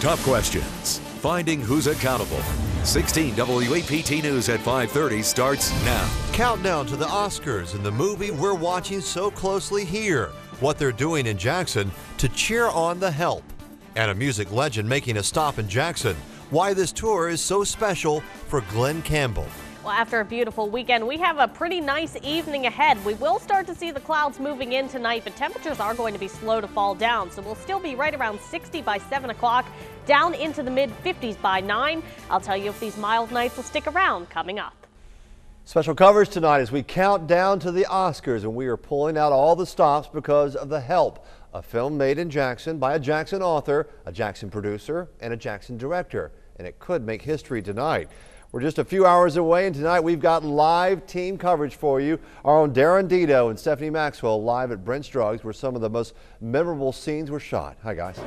Tough questions. Finding who's accountable. 16 WAPT News at 5:30 starts now. Countdown to the Oscars and the movie we're watching so closely here. What they're doing in Jackson to cheer on The Help. And a music legend making a stop in Jackson. Why this tour is so special for Glenn Campbell. Well, after a beautiful weekend, we have a pretty nice evening ahead. We will start to see the clouds moving in tonight, but temperatures are going to be slow to fall down. So we'll still be right around 60 by 7 o'clock, down into the mid-50s by 9. I'll tell you if these mild nights will stick around coming up. Special coverage tonight as we count down to the Oscars, and we are pulling out all the stops because of The Help, a film made in Jackson by a Jackson author, a Jackson producer, and a Jackson director. And it could make history tonight. We're just a few hours away, and tonight we've got live team coverage for you. Our own Darren Dito and Stephanie Maxwell live at Brent's Drugs, where some of the most memorable scenes were shot. Hi, guys.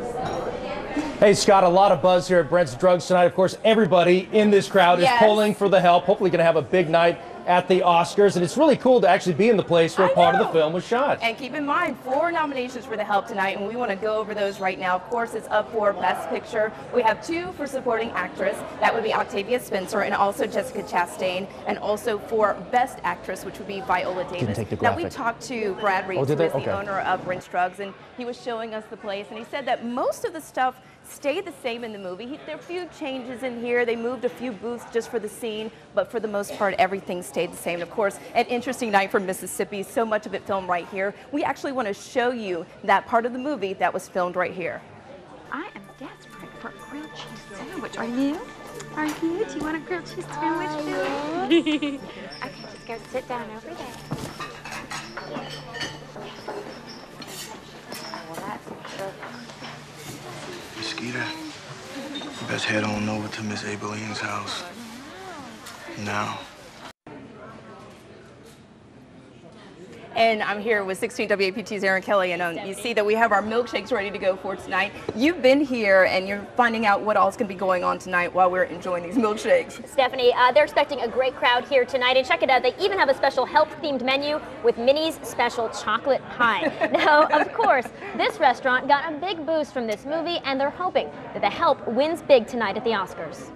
Hey, Scott, a lot of buzz here at Brent's Drugs tonight. Of course, everybody in this crowd is pulling for The Help. Hopefully going to have a big night at the Oscars, and it's really cool to actually be in the place where part of the film was shot. And keep in mind, 4 nominations for The Help tonight, and we want to go over those right now. Of course, it's up for Best Picture. We have 2 for Supporting Actress. That would be Octavia Spencer and also Jessica Chastain, and also for Best Actress, which would be Viola Davis. Now, we talked to Brad Reeves, who is the owner of Brent's Drugs, and he was showing us the place, and he said that most of the stuff stayed the same in the movie. There are a few changes in here. They moved a few booths just for the scene, but for the most part, everything stayed the same. And of course, an interesting night for Mississippi. So much of it filmed right here. We actually want to show you that part of the movie that was filmed right here. I am desperate for a grilled cheese sandwich. Are you? Are you? Do you want a grilled cheese sandwich, Billy? Okay, just go sit down over there. Well, that's good. Skeeter, you best head on over to Miss Abelin's house now. And I'm here with 16 WAPT's Aaron Kelly, and you see that we have our milkshakes ready to go for tonight. You've been here, and you're finding out what all's going to be going on tonight while we're enjoying these milkshakes. Stephanie, they're expecting a great crowd here tonight, and check it out. They even have a special Help-themed menu with Minnie's special chocolate pie. Now, of course, this restaurant got a big boost from this movie, and they're hoping that The Help wins big tonight at the Oscars.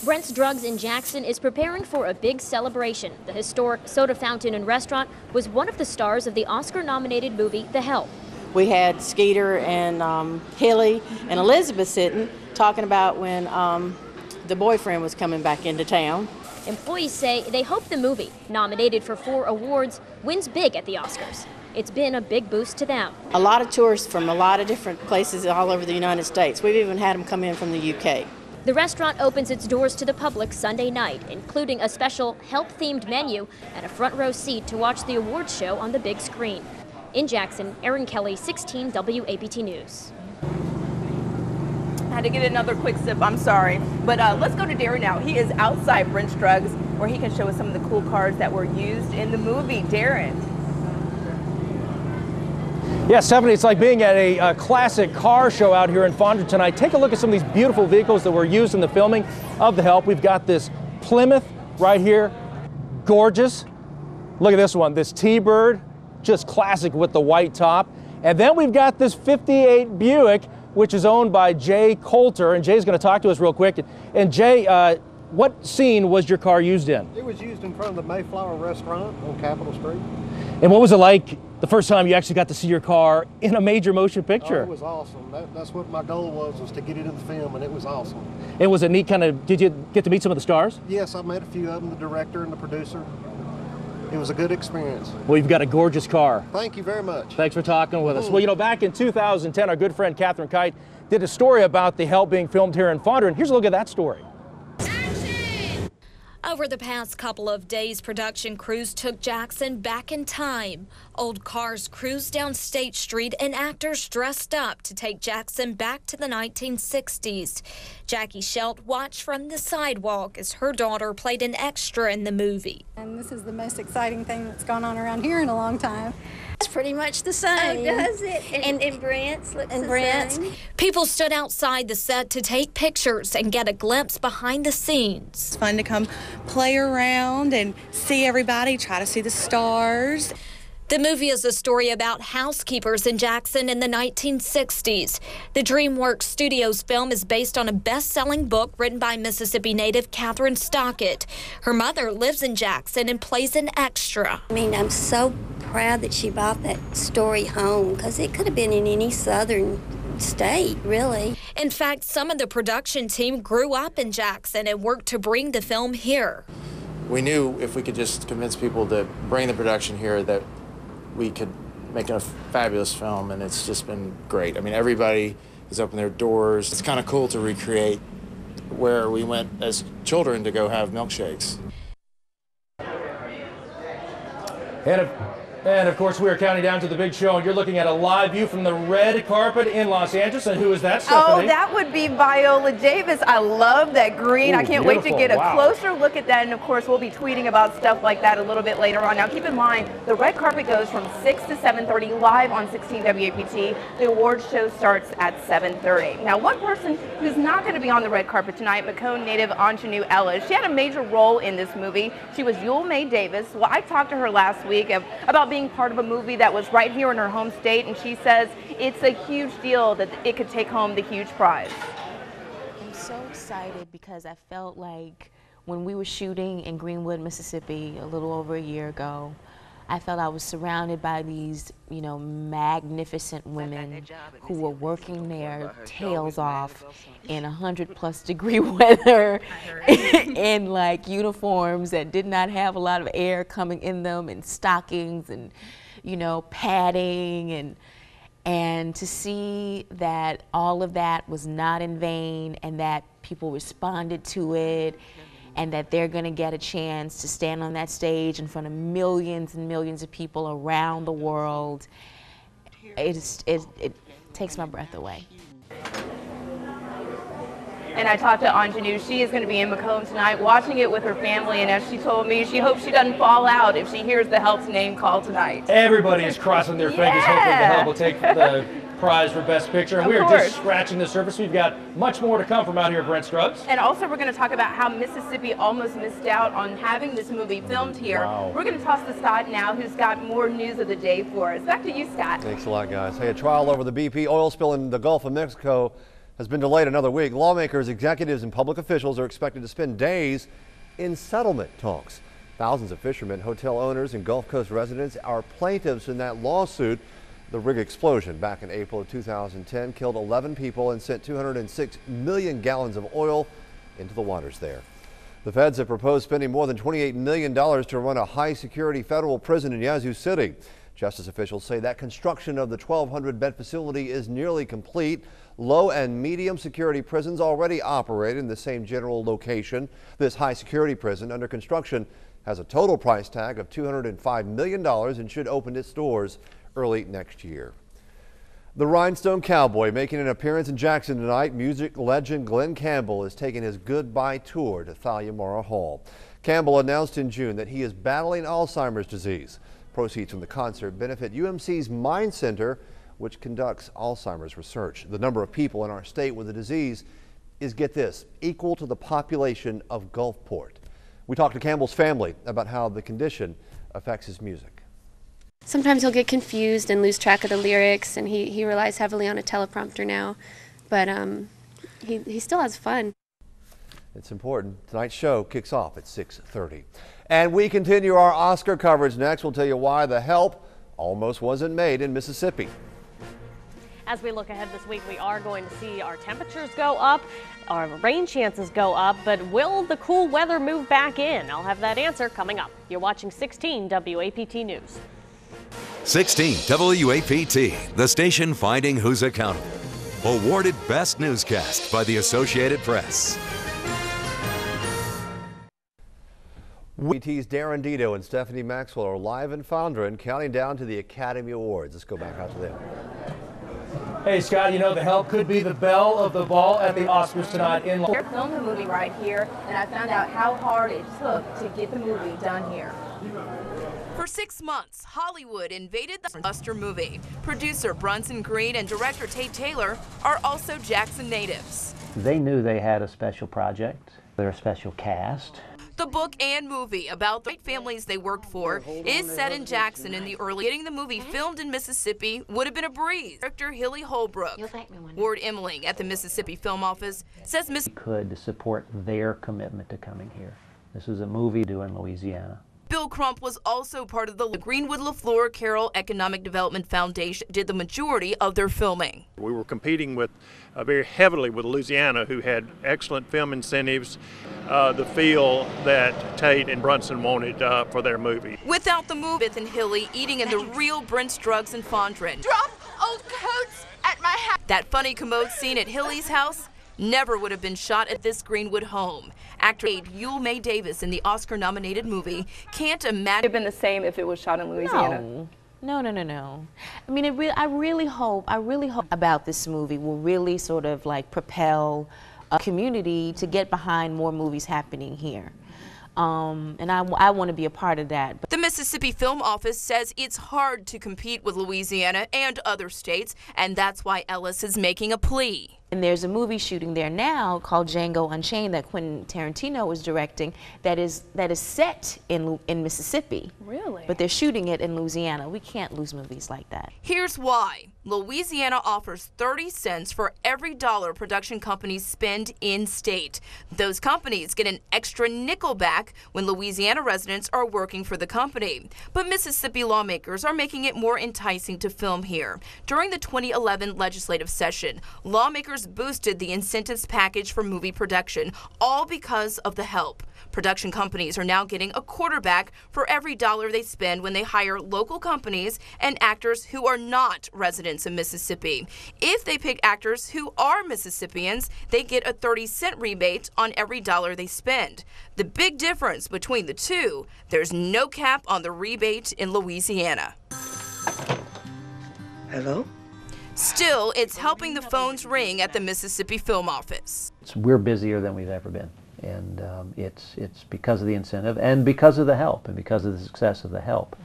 Brent's Drugs in Jackson is preparing for a big celebration. The historic soda fountain and restaurant was one of the stars of the Oscar-nominated movie The Help. We had Skeeter and Hilly and Elizabeth sitting talking about when the boyfriend was coming back into town. Employees say they hope the movie, nominated for 4 awards, wins big at the Oscars. It's been a big boost to them. A lot of tourists from a lot of different places all over the United States. We've even had them come in from the UK. The restaurant opens its doors to the public Sunday night, including a special Help-themed menu and a front row seat to watch the awards show on the big screen. In Jackson, Aaron Kelly, 16 WAPT News. I had to get another quick sip, I'm sorry. But let's go to Darren now. He is outside Brent's Drugs, where he can show us some of the cool cars that were used in the movie. Darren. Yeah, Stephanie, it's like being at a classic car show out here in Fondren tonight. Take a look at some of these beautiful vehicles that were used in the filming of The Help. We've got this Plymouth right here, gorgeous. Look at this one, this T-Bird, just classic with the white top. And then we've got this 58 Buick, which is owned by Jay Coulter, and Jay's going to talk to us real quick. And Jay, what scene was your car used in? It was used in front of the Mayflower restaurant on Capitol Street. And what was it like the first time you actually got to see your car in a major motion picture? Oh, it was awesome. That's what my goal was to get it in the film, and it was awesome. It was a neat kind of, did you get to meet some of the stars? Yes, I met a few of them, the director and the producer. It was a good experience. Well, you've got a gorgeous car. Thank you very much. Thanks for talking with us. Well, you know, back in 2010, our good friend Catherine Kite did a story about The Help being filmed here in Fondren. Here's a look at that story. Over the past couple of days, production crews took Jackson back in time. Old cars cruised down State Street and actors dressed up to take Jackson back to the 1960s. Jackie Schelt watched from the sidewalk as her daughter played an extra in the movie. And this is the most exciting thing that's gone on around here in a long time. It's pretty much the same. Oh, does it? And Brent's looks the same. People stood outside the set to take pictures and get a glimpse behind the scenes. It's fun to come play around and see everybody, try to see the stars. The movie is a story about housekeepers in Jackson in the 1960s. The DreamWorks Studios film is based on a best-selling book written by Mississippi native Catherine Stockett. Her mother lives in Jackson and plays an extra. I mean, I'm so proud that she bought that story home, because it could have been in any southern state, really. In fact, some of the production team grew up in Jackson and worked to bring the film here. We knew if we could just convince people to bring the production here that we could make a fabulous film, and it's just been great. I mean, everybody has opened their doors. It's kind of cool to recreate where we went as children to go have milkshakes. And of course, we are counting down to the big show, and you're looking at a live view from the red carpet in Los Angeles. And who is that, Stephanie? Oh, that would be Viola Davis. I love that green. Ooh, I can't wait to get a closer look at that. And of course, we'll be tweeting about stuff like that a little bit later on. Now, keep in mind, the red carpet goes from 6 to 7:30 live on 16 WAPT. The awards show starts at 7:30. Now, one person who's not going to be on the red carpet tonight, Macomb native Anjanou Ellis. She had a major role in this movie. She was Yule May Davis. Well, I talked to her last week about being part of a movie that was right here in her home state, and she says it's a huge deal that it could take home the huge prize. I'm so excited because I felt like when we were shooting in Greenwood, Mississippi a little over a year ago, I felt I was surrounded by these, you know, magnificent women who were working their tails off in 100+ degree weather in like uniforms that did not have a lot of air coming in them, and stockings and, you know, padding, and to see that all of that was not in vain and that people responded to it, and that they're going to get a chance to stand on that stage in front of millions and millions of people around the world. It takes my breath away. And I talked to Anjanou. She is going to be in Macomb tonight watching it with her family, and as she told me, she hopes she doesn't fall out if she hears the Help's name called tonight. Everybody is crossing their fingers, hoping the Help will take the prize for Best Picture. And we are just scratching the surface. We've got much more to come from out here at Brent Scruggs. And also we're going to talk about how Mississippi almost missed out on having this movie filmed here. Wow. We're going to toss to Scott now, who's got more news of the day for us. Back to you, Scott. Thanks a lot, guys. Hey, a trial over the BP oil spill in the Gulf of Mexico has been delayed another week. Lawmakers, executives, and public officials are expected to spend days in settlement talks. Thousands of fishermen, hotel owners, and Gulf Coast residents are plaintiffs in that lawsuit. The rig explosion back in April of 2010 killed 11 people and sent 206 million gallons of oil into the waters there. The feds have proposed spending more than $28 million to run a high-security federal prison in Yazoo City. Justice officials say that construction of the 1,200-bed facility is nearly complete. Low and medium security prisons already operate in the same general location. This high-security prison under construction has a total price tag of $205 million and should open its doors early next year. The Rhinestone Cowboy making an appearance in Jackson tonight. Music legend Glenn Campbell is taking his goodbye tour to Thalia Mara Hall. Campbell announced in June that he is battling Alzheimer's disease. Proceeds from the concert benefit UMC's Mind Center, which conducts Alzheimer's research. The number of people in our state with the disease is, get this, equal to the population of Gulfport. We talked to Campbell's family about how the condition affects his music. Sometimes he'll get confused and lose track of the lyrics, and he relies heavily on a teleprompter now, but he still has fun. It's important. Tonight's show kicks off at 6:30. And we continue our Oscar coverage next. We'll tell you why The Help almost wasn't made in Mississippi. As we look ahead this week, we are going to see our temperatures go up, our rain chances go up, but will the cool weather move back in? I'll have that answer coming up. You're watching 16 WAPT News. 16 WAPT, the station finding who's accountable. Awarded Best Newscast by the Associated Press. WAPT's Darren Dito and Stephanie Maxwell are live in Fondren, counting down to the Academy Awards. Let's go back out to them. Hey, Scott, you know, The Help could be the belle of the ball at the Oscars tonight in They're filming the movie right here, and I found out how hard it took to get the movie done here. For 6 months, Hollywood invaded the blockbuster movie. Producer Bronson Green and director Tate Taylor are also Jackson natives. They knew they had a special project. They're a special cast. The book and movie about the great families they worked for is set in Jackson in the early. Getting the movie filmed in Mississippi would have been a breeze. Director Hilly Holbrook, Ward Emling at the Mississippi Film Office, says could support their commitment to coming here. This is a movie due in Louisiana. Bill Crump was also part of the Greenwood LaFleur Carroll Economic Development Foundation, did the majority of their filming. We were competing with very heavily with Louisiana, who had excellent film incentives, the feel that Tate and Brunson wanted for their movie. Without the movie, Bith and Hilly eating in the real Brent's Drugs in Fondren. Drop old coats at my house. That funny commode scene at Hilly's house never would have been shot at this Greenwood home. Actor Yule May Davis in the Oscar-nominated movie can't imagine. It would have been the same if it was shot in Louisiana. No. I mean, I really hope about this movie will really sort of like propel a community to get behind more movies happening here. And I want to be a part of that. The Mississippi Film Office says it's hard to compete with Louisiana and other states, and that's why Ellis is making a plea. And there's a movie shooting there now called Django Unchained that Quentin Tarantino is directing that is set in Mississippi. Really? But they're shooting it in Louisiana. We can't lose movies like that. Here's why. Louisiana offers 30 cents for every dollar production companies spend in-state. Those companies get an extra nickel back when Louisiana residents are working for the company. But Mississippi lawmakers are making it more enticing to film here. During the 2011 legislative session, lawmakers boosted the incentives package for movie production, all because of the help. Production companies are now getting a quarterback for every dollar they spend when they hire local companies and actors who are not residents of Mississippi. If they pick actors who are Mississippians, they get a 30-cent rebate on every dollar they spend. The big difference between the two, there's no cap on the rebate in Louisiana. Hello? Still, it's helping the phones ring at the Mississippi Film Office. We're busier than we've ever been, and it's because of the incentive and because of the help and because of the success of the help.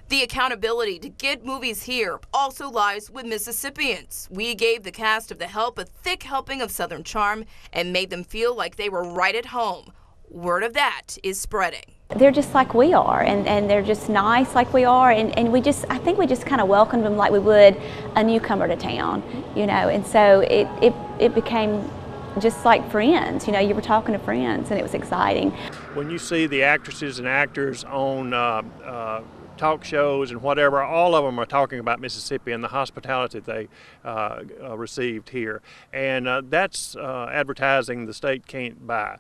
The accountability to get movies here also lies with Mississippians. We gave the cast of The Help a thick helping of Southern charm and made them feel like they were right at home. Word of that is spreading. They're just like we are, and they're just nice like we are, and I think we just kind of welcomed them like we would a newcomer to town, you know, and so it became just like friends, you know, you were talking to friends, and it was exciting. When you see the actresses and actors on talk shows and whatever, all of them are talking about Mississippi and the hospitality they received here, and that's advertising the state can't buy.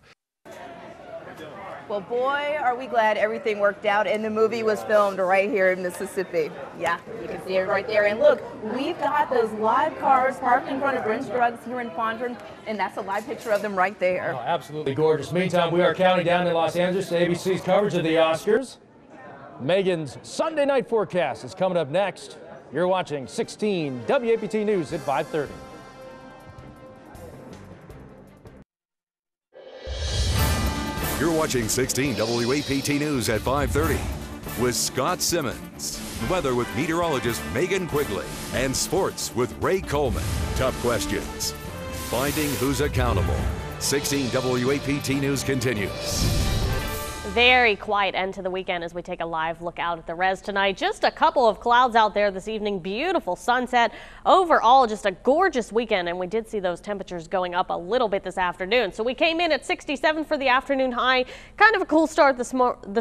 Well, boy, are we glad everything worked out and the movie was filmed right here in Mississippi. Yeah, you can see it right there. And look, we've got those live cars parked in front of Brent's Drugs here in Fondren, and that's a live picture of them right there. Oh, absolutely gorgeous. Meantime, we are counting down in Los Angeles to ABC's coverage of the Oscars. Megan's Sunday night forecast is coming up next. You're watching 16 WAPT News at 5:30. You're watching 16 WAPT News at 5:30 with Scott Simmons. Weather with meteorologist Megan Quigley. And sports with Ray Coleman. Tough questions. Finding who's accountable. 16 WAPT News continues. Very quiet end to the weekend as we take a live look out at the res tonight. Just a couple of clouds out there this evening. Beautiful sunset. Overall, just a gorgeous weekend, and we did see those temperatures going up a little bit this afternoon. So we came in at 67 for the afternoon high. Kind of a cool start this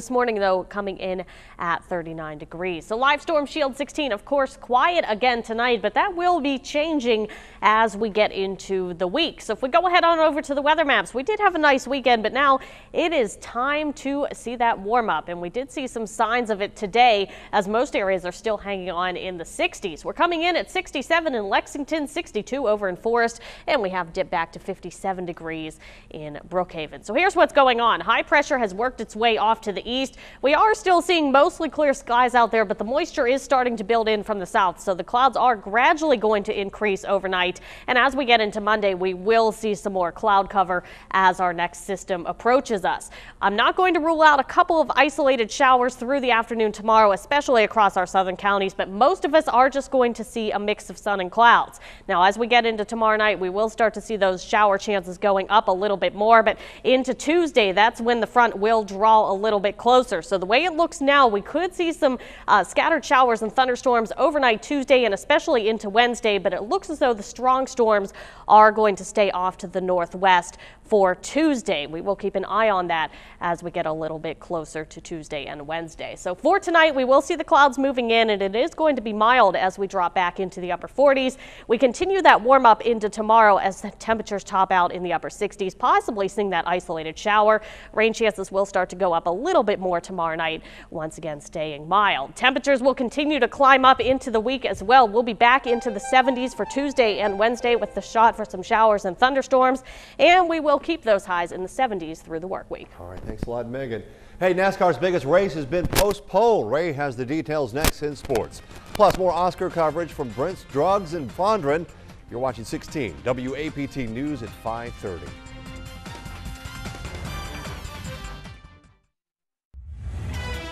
morning, though, coming in at 39 degrees. So Live Storm Shield 16, of course, quiet again tonight, but that will be changing as we get into the week. So if we go ahead on over to the weather maps, we did have a nice weekend, but now it is time to see that warm up, and we did see some signs of it today as most areas are still hanging on in the 60s. We're coming in at 67 in Lexington, 62 over in Forest, and we have dipped back to 57 degrees in Brookhaven. So here's what's going on. High pressure has worked its way off to the east. We are still seeing mostly clear skies out there, but the moisture is starting to build in from the south, so the clouds are gradually going to increase overnight. And as we get into Monday, we will see some more cloud cover as our next system approaches us. I'm not going to rule rule out a couple of isolated showers through the afternoon tomorrow, especially across our southern counties, but most of us are just going to see a mix of sun and clouds. Now, as we get into tomorrow night, we will start to see those shower chances going up a little bit more, but into Tuesday, that's when the front will draw a little bit closer. So the way it looks now, we could see some scattered showers and thunderstorms overnight Tuesday and especially into Wednesday, but it looks as though the strong storms are going to stay off to the northwest for Tuesday. We will keep an eye on that as we get a little bit closer to Tuesday and Wednesday. So for tonight, we will see the clouds moving in, and it is going to be mild as we drop back into the upper 40s. We continue that warm up into tomorrow as the temperatures top out in the upper 60s, possibly seeing that isolated shower. Rain chances will start to go up a little bit more tomorrow night, once again staying mild. Temperatures will continue to climb up into the week as well. We'll be back into the 70s for Tuesday and Wednesday with the shot for some showers and thunderstorms, and we will keep those highs in the 70s through the work week. All right, thanks a lot, Megan. Hey, NASCAR's biggest race has been postponed. Ray has the details next in sports. Plus, more Oscar coverage from Brent's Drugs in Fondren. You're watching 16 WAPT News at 5:30.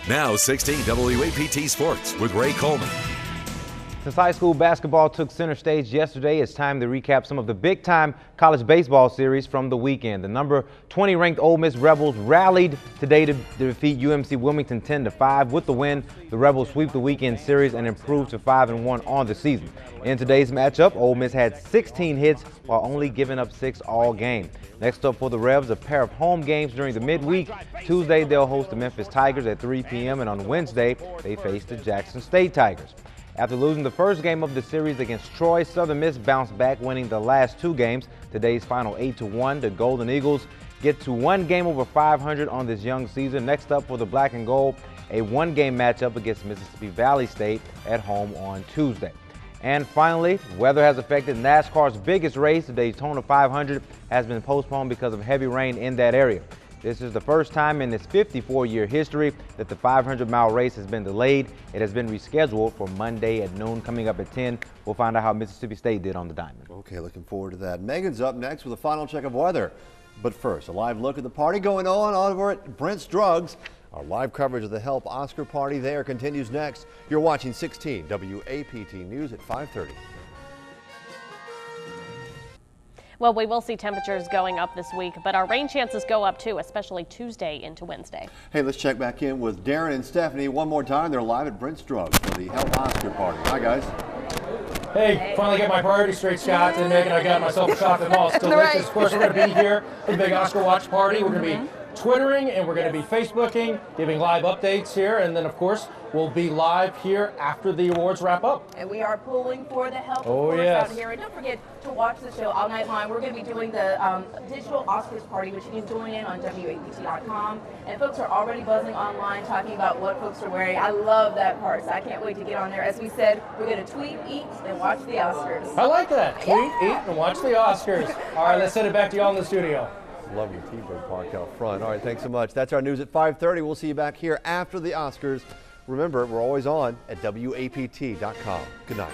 Now 16 WAPT Sports with Ray Coleman. Since high school basketball took center stage yesterday, it's time to recap some of the big-time college baseball series from the weekend. The number 20 ranked Ole Miss Rebels rallied today to defeat UMC Wilmington 10-5. With the win, the Rebels sweep the weekend series and improve to 5-1 on the season. In today's matchup, Ole Miss had 16 hits while only giving up 6 all game. Next up for the Rebs, a pair of home games during the midweek. Tuesday, they'll host the Memphis Tigers at 3 p.m. and on Wednesday, they face the Jackson State Tigers. After losing the first game of the series against Troy, Southern Miss bounced back, winning the last 2 games. Today's final 8-1. The Golden Eagles get to 1 game over 500 on this young season. Next up for the Black and Gold, a 1-game matchup against Mississippi Valley State at home on Tuesday. And finally, weather has affected NASCAR's biggest race. The Daytona 500 has been postponed because of heavy rain in that area. This is the first time in its 54-year history that the 500-mile race has been delayed. It has been rescheduled for Monday at noon. Coming up at 10, we'll find out how Mississippi State did on the diamond. Okay, looking forward to that. Megan's up next with a final check of weather. But first, a live look at the party going on over at Brent's Drugs. Our live coverage of the Help Oscar party there continues next. You're watching 16 WAPT News at 5:30. Well, we will see temperatures going up this week, but our rain chances go up too, especially Tuesday into Wednesday. Hey, let's check back in with Darren and Stephanie one more time. They're live at Brent's Drugs for the Help Oscar party. Hi, guys. Hey, finally got my priorities straight, Scott, and Megan. I got myself a chocolate malt. Delicious. Right. Of course, we're going to be here for the big Oscar watch party. We're going to be Twittering, and we're going to be Facebooking, giving live updates here, and then, of course, we'll be live here after the awards wrap up. And we are pulling for the help, of course, out here. And don't forget to watch the show all night long. We're going to be doing the digital Oscars party, which you can join in on WAPT.com. And folks are already buzzing online, talking about what folks are wearing. I love that part, so I can't wait to get on there. As we said, we're going to tweet, eat, and watch the Oscars. I like that. Tweet, eat, and watch the Oscars. All right, let's send it back to y'all in the studio. Love your T-Bird park out front. All right, thanks so much. That's our news at 5:30. We'll see you back here after the Oscars. Remember, we're always on at WAPT.com. Good night.